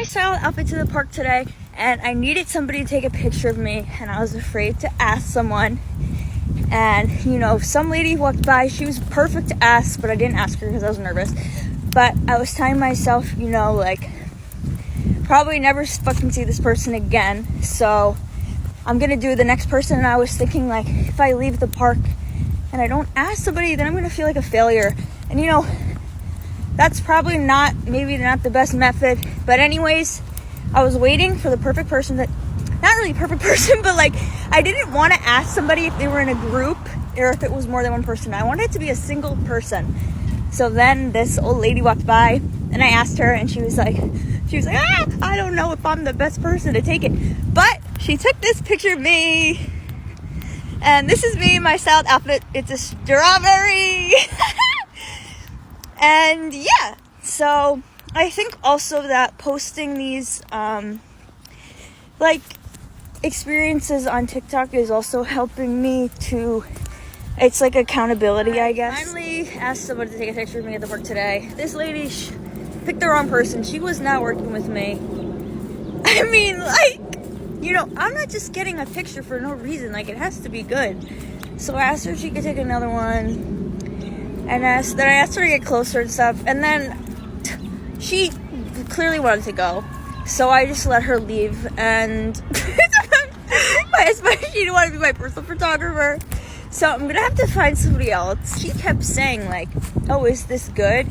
my style outfit to the park today, and I needed somebody to take a picture of me, and I was afraid to ask someone. And some lady walked by. She was perfect to ask, but I didn't ask her because I was nervous. But I was telling myself, probably never fucking see this person again, so I'm gonna do the next person. And I was thinking, like, if I leave the park and I don't ask somebody, then I'm gonna feel like a failure. And that's probably maybe not the best method. But anyways, I was waiting for the perfect person that, not really perfect person, but like, I didn't want to ask somebody if they were in a group or if it was more than one person. I wanted it to be a single person. So then this old lady walked by and I asked her, and she was like, I don't know if I'm the best person to take it. But she took this picture of me. And this is me in my styled outfit. It's a strawberry. And yeah, so I think also that posting these experiences on TikTok is also helping me to, it's like accountability, I guess. I finally asked someone to take a picture of me at the park today. This lady picked the wrong person. She was not working with me. I mean, I'm not just getting a picture for no reason. Like, it has to be good. So I asked her if she could take another one. And then I asked her to get closer and stuff. And then she clearly wanted to go. So I just let her leave. And she didn't want to be my personal photographer. So I'm going to have to find somebody else. She kept saying, like, oh, is this good?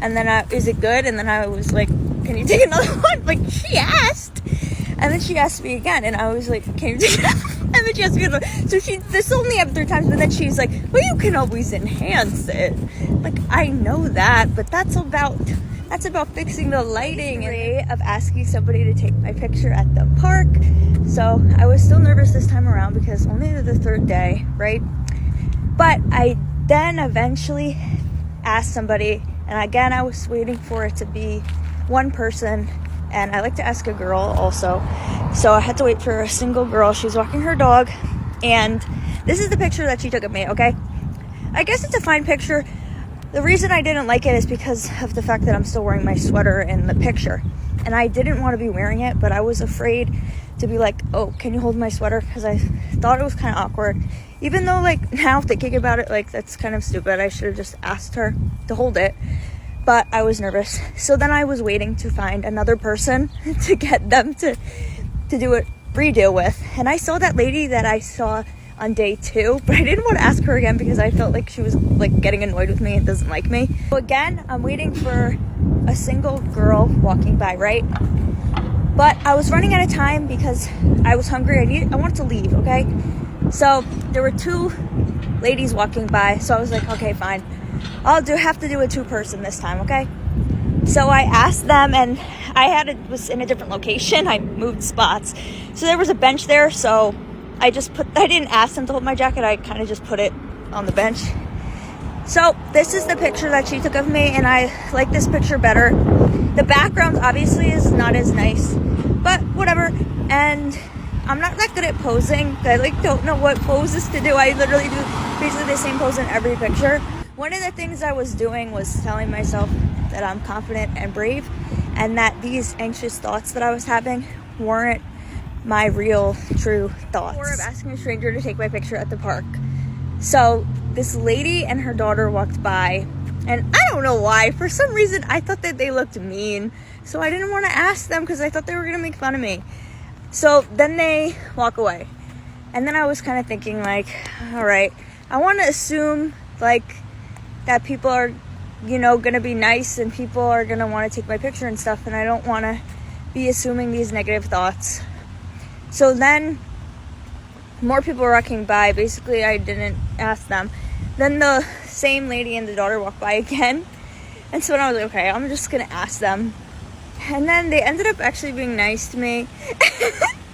And then, is it good? And then I was like, can you take another one? Like, she asked. And then she asked me again. And I was like, can you take another one? And then she asked me again. So this only happened 3 times. But then she's like, well, you can always enhance it. Like, I know that. But that's about fixing the lighting and of asking somebody to take my picture at the park. So I was still nervous this time around because only the 3rd day, right? But I then eventually asked somebody, and again I was waiting for it to be one person, and I like to ask a girl also. So I had to wait for a single girl. She was walking her dog, and this is the picture that she took of me, okay? I guess it's a fine picture. The reason I didn't like it is because of the fact that I'm still wearing my sweater in the picture. And I didn't want to be wearing it, but I was afraid to be like, oh, can you hold my sweater? Because I thought it was kind of awkward. Even though, like, now thinking about it, like, that's kind of stupid. I should have just asked her to hold it. But I was nervous. So then I was waiting to find another person to get them to do a redo with. And I saw that lady that I saw on day 2, but I didn't want to ask her again because I felt like she was like getting annoyed with me and doesn't like me. So again, I'm waiting for a single girl walking by, right? But I was running out of time because I was hungry. I wanted to leave, okay? So there were 2 ladies walking by, so I was like, okay, fine. I'll have to do a 2-person this time, okay? So I asked them, and was in a different location. I moved spots. So there was a bench there, so I didn't ask them to hold my jacket. I kind of just put it on the bench. So this is the picture that she took of me, and I like this picture better. The background obviously is not as nice, but whatever. And I'm not that good at posing. I don't know what poses to do. I literally do basically the same pose in every picture. One of the things I was doing was telling myself that I'm confident and brave, and that these anxious thoughts that I was having weren't my real, true thoughts. Before of asking a stranger to take my picture at the park. So this lady and her daughter walked by, and I don't know why. For some reason, I thought that they looked mean. So I didn't want to ask them because I thought they were going to make fun of me. So then they walk away. And then I was kind of thinking, like, all right, I want to assume, like, that people are, going to be nice and people are going to want to take my picture and stuff. And I don't want to be assuming these negative thoughts. So then more people were walking by. Basically, I didn't ask them. Then the same lady and the daughter walked by again. And so then I was like, okay, I'm just going to ask them. And then they ended up actually being nice to me.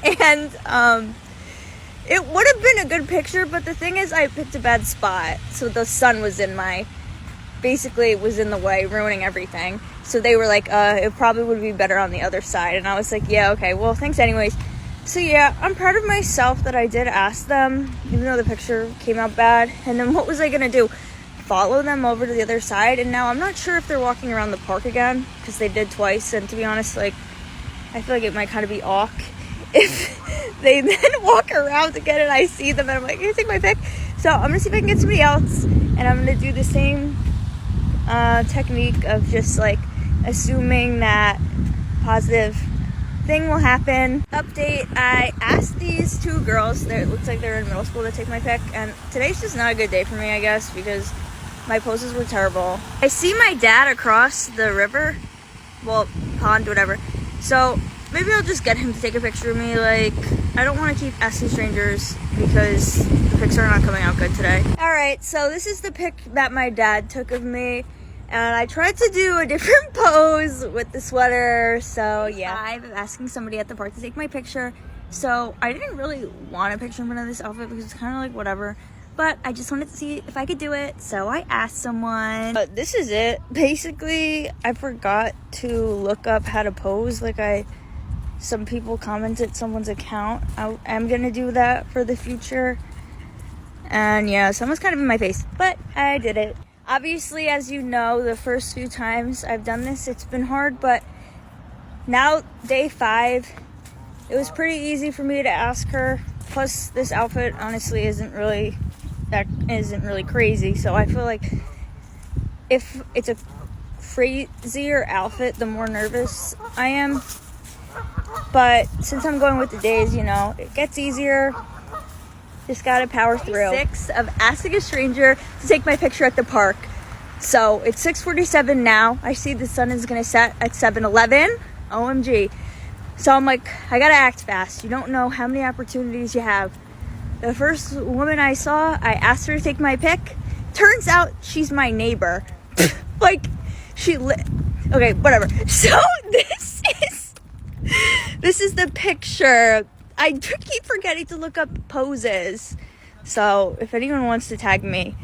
And it would have been a good picture, but the thing is I picked a bad spot. So the sun was in the way, ruining everything. So they were like, it probably would be better on the other side. And I was like, yeah, okay, well, thanks anyways. So yeah, I'm proud of myself that I did ask them, even though the picture came out bad. And then what was I going to do? Follow them over to the other side? And now I'm not sure if they're walking around the park again, because they did twice. And to be honest, like, I feel like it might kind of be awk if they then walk around again and I see them and I'm like, can you take my pic? So I'm gonna see if I can get somebody else, and I'm gonna do the same technique of just like assuming that positive thing will happen. Update, I asked these two girls that looks like they're in middle school to take my pic, and today's just not a good day for me, I guess, because my poses were terrible. I see my dad across the river, well, pond, whatever, so maybe I'll just get him to take a picture of me. Like, I don't want to keep asking strangers because the pics are not coming out good today. Alright, so this is the pic that my dad took of me, and I tried to do a different pose with the sweater, so yeah. I'm asking somebody at the park to take my picture, so I didn't really want a picture in front of this outfit because it's kind of like whatever, but I just wanted to see if I could do it, so I asked someone. But this is it. Basically, I forgot to look up how to pose. Like, some people commented someone's account. I'm gonna do that for the future. And yeah, someone's kind of in my face, but I did it. Obviously, as you know, the first few times I've done this, it's been hard, but now, day 5, it was pretty easy for me to ask her. Plus, this outfit honestly isn't really crazy, so I feel like if it's a crazier outfit, the more nervous I am. But since I'm going with the days, you know, it gets easier. Just gotta power through. 6 of asking a stranger to take my picture at the park. So it's 6:47 now. I see the sun is gonna set at 7:11. OMG. So I'm like, I gotta act fast. You don't know how many opportunities you have. The first woman I saw, I asked her to take my pic. Turns out she's my neighbor. Like, okay, whatever. So this is the picture. I keep forgetting to look up poses, so if anyone wants to tag me.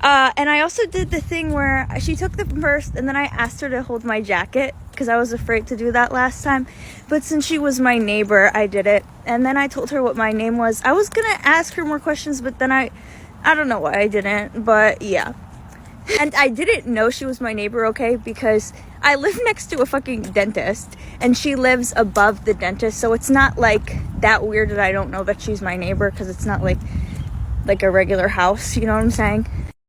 And I also did the thing where she took them first, and then I asked her to hold my jacket because I was afraid to do that last time. But since she was my neighbor, I did it. And then I told her what my name was. I was gonna ask her more questions, but then I don't know why I didn't, but yeah. And I didn't know she was my neighbor, okay, because I live next to a fucking dentist, and she lives above the dentist, so it's not like that weird that I don't know that she's my neighbor, because it's not like a regular house, you know what I'm saying?